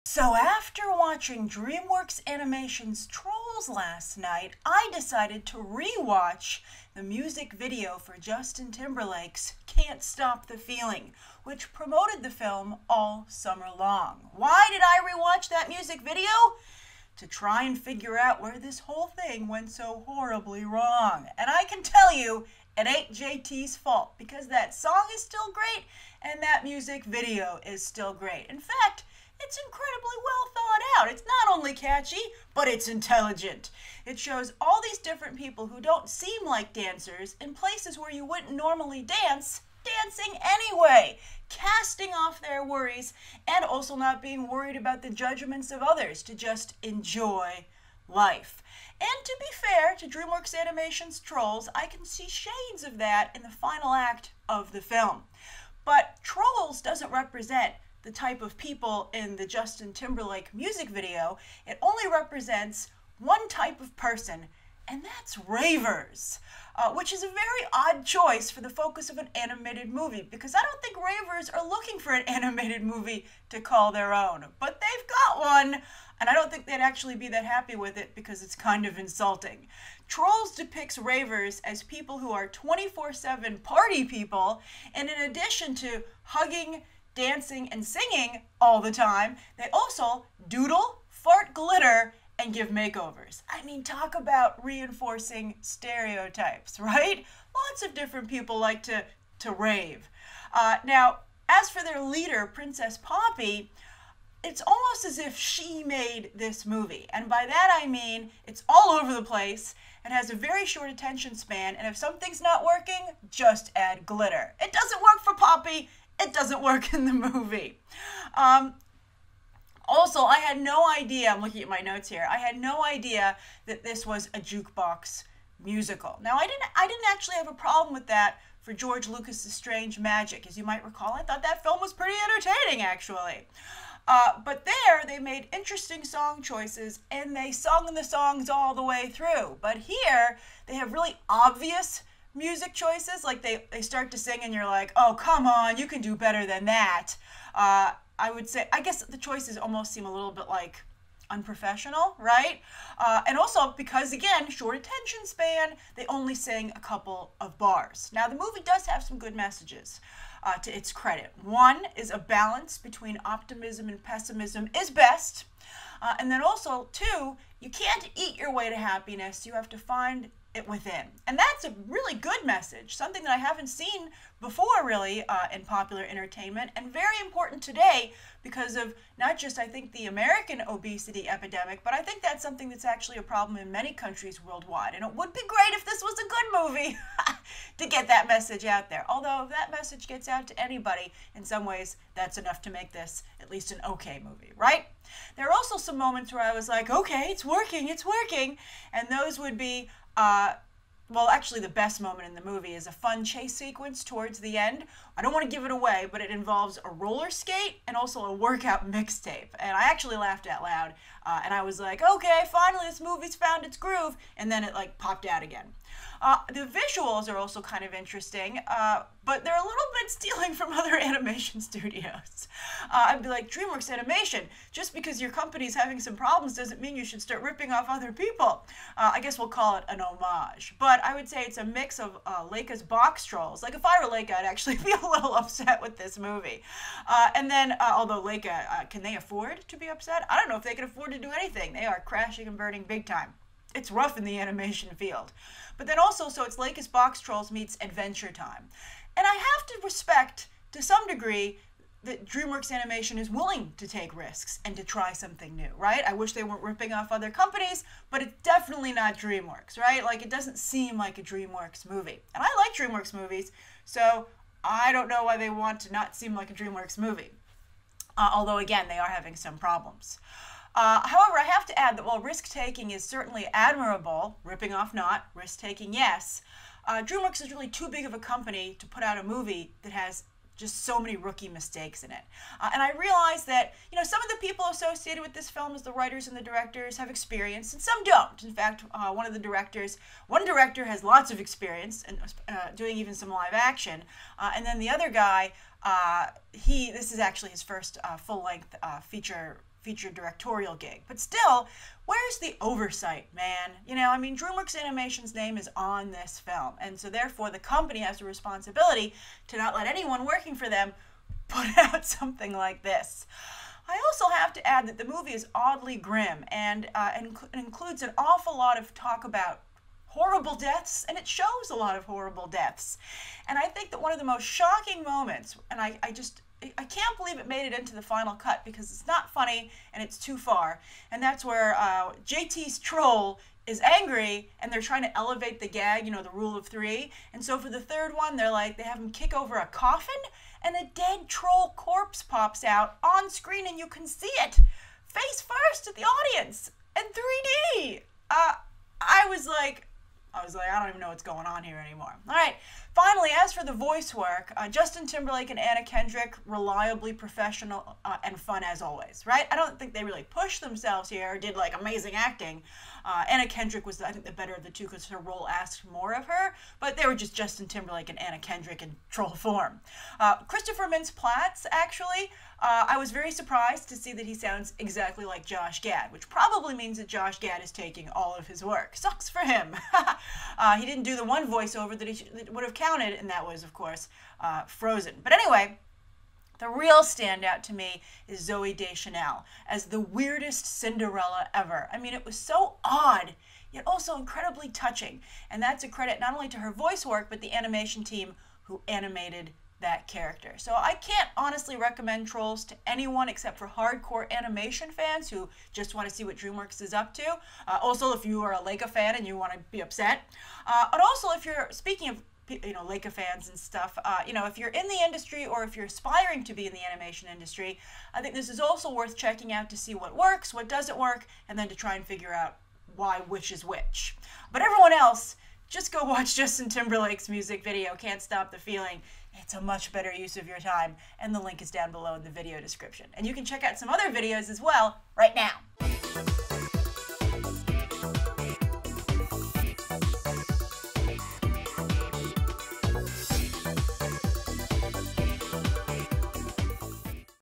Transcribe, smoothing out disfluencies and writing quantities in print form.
So after watching Dreamworks Animation's Trolls last night, I decided to re-watch the music video for Justin Timberlake's Can't Stop the Feeling, which promoted the film all summer long. Why did I re-watch that music video? To try and figure out where this whole thing went so horribly wrong. And I can tell you, it ain't JT's fault, because that song is still great and that music video is still great. In fact, it's incredibly well thought out. It's not only catchy, but it's intelligent. It shows all these different people who don't seem like dancers in places where you wouldn't normally dance, dancing anyway, casting off their worries and also not being worried about the judgments of others, to just enjoy life. And to be fair to Dreamworks Animation's Trolls, I can see shades of that in the final act of the film. But Trolls doesn't represent the type of people in the Justin Timberlake music video. It only represents one type of person, and that's ravers, which is a very odd choice for the focus of an animated movie, because I don't think ravers are looking for an animated movie to call their own, but they've got one, and I don't think they'd actually be that happy with it because it's kind of insulting. Trolls depicts ravers as people who are 24/7 party people, and in addition to hugging, dancing, and singing all the time, they also doodle, fart glitter, and give makeovers. I mean, talk about reinforcing stereotypes, right? Lots of different people like to rave. Now, as for their leader, Princess Poppy, it's almost as if she made this movie. And by that I mean it's all over the place and has a very short attention span, and if something's not working, just add glitter. It doesn't work for Poppy. It doesn't work in the movie. Also, I had no idea, I'm looking at my notes here, I had no idea that this was a jukebox musical. Now, I didn't actually have a problem with that for George Lucas's Strange Magic. As you might recall, I thought that film was pretty entertaining, actually. But there, they made interesting song choices, and they sung the songs all the way through. But here, they have really obvious music choices. Like, they start to sing, and you're like, oh, come on, you can do better than that. I would say, I guess the choices almost seem a little bit like unprofessional, right? And also because, again, short attention span, they only sing a couple of bars. Now, the movie does have some good messages, to its credit. One is a balance between optimism and pessimism is best. And then also, two, you can't eat your way to happiness. You have to find it within. And that's a really good message, something that I haven't seen before really in popular entertainment, and very important today because of not just, I think, the American obesity epidemic, but I think that's something that's actually a problem in many countries worldwide. And it would be great if this was a good movie to get that message out there. Although if that message gets out to anybody, in some ways, that's enough to make this at least an okay movie, right? There are also some moments where I was like, okay, it's working, and those would be well, actually, the best moment in the movie is a fun chase sequence towards the end. I don't want to give it away, but it involves a roller skate and also a workout mixtape. And I actually laughed out loud, and I was like, okay, finally this movie's found its groove, and then it like popped out again. The visuals are also kind of interesting, but they're a little bit stealing from other animation studios. I'd be like, Dreamworks Animation, just because your company's having some problems doesn't mean you should start ripping off other people. I guess we'll call it an homage. But I would say it's a mix of Leica's box trolls. Like, if I were Leica, I'd actually be a little upset with this movie. And then, although Leica, can they afford to be upset? I don't know if they can afford to do anything. They are crashing and burning big time. It's rough in the animation field. But then also, so it's Leica's Box Trolls meets Adventure Time. And I have to respect, to some degree, that Dreamworks Animation is willing to take risks and to try something new, right? I wish they weren't ripping off other companies, but it's definitely not DreamWorks, right? Like, it doesn't seem like a DreamWorks movie. And I like DreamWorks movies, so I don't know why they want to not seem like a DreamWorks movie. Although, again, they are having some problems. However, I have to add that while risk-taking is certainly admirable, ripping off not, risk-taking yes, DreamWorks is really too big of a company to put out a movie that has just so many rookie mistakes in it. And I realize that, you know, some of the people associated with this film as the writers and the directors have experience, and some don't. In fact, one director has lots of experience in doing even some live action, and then the other guy, this is actually his first full-length feature featured directorial gig. But still, where's the oversight, man? You know, I mean, Dreamworks Animation's name is on this film, and so therefore the company has a responsibility to not let anyone working for them put out something like this. I also have to add that the movie is oddly grim and includes an awful lot of talk about horrible deaths, and it shows a lot of horrible deaths. And I think that one of the most shocking moments, and I can't believe it made it into the final cut because it's not funny and it's too far, and that's where JT's troll is angry and they're trying to elevate the gag, you know, the rule of 3. And so for the third one, they have him kick over a coffin and a dead troll corpse pops out on screen and you can see it face first at the audience in 3D. I was like, I don't even know what's going on here anymore. All right, finally, as for the voice work, Justin Timberlake and Anna Kendrick, reliably professional and fun as always, right? I don't think they really pushed themselves here or did like amazing acting. Anna Kendrick was, I think, the better of the two because her role asked more of her, but they were just Justin Timberlake and Anna Kendrick in troll form. Christopher Mintz-Plasse, actually, I was very surprised to see that he sounds exactly like Josh Gad, which probably means that Josh Gad is taking all of his work. Sucks for him. He didn't do the one voiceover that would have counted, and that was, of course, Frozen. But anyway, the real standout to me is Zooey Deschanel as the weirdest Cinderella ever. I mean, it was so odd, yet also incredibly touching. And that's a credit not only to her voice work, but the animation team who animated that character. So I can't honestly recommend Trolls to anyone except for hardcore animation fans who just want to see what DreamWorks is up to. Also, if you are a Leica fan and you want to be upset. And also, if you're, speaking of, you know, Leica fans and stuff, you know, if you're in the industry or if you're aspiring to be in the animation industry, I think this is also worth checking out to see what works, what doesn't work, and then to try and figure out why which is which. But everyone else, just go watch Justin Timberlake's music video, Can't Stop the Feeling. It's a much better use of your time, and the link is down below in the video description. And you can check out some other videos as well right now.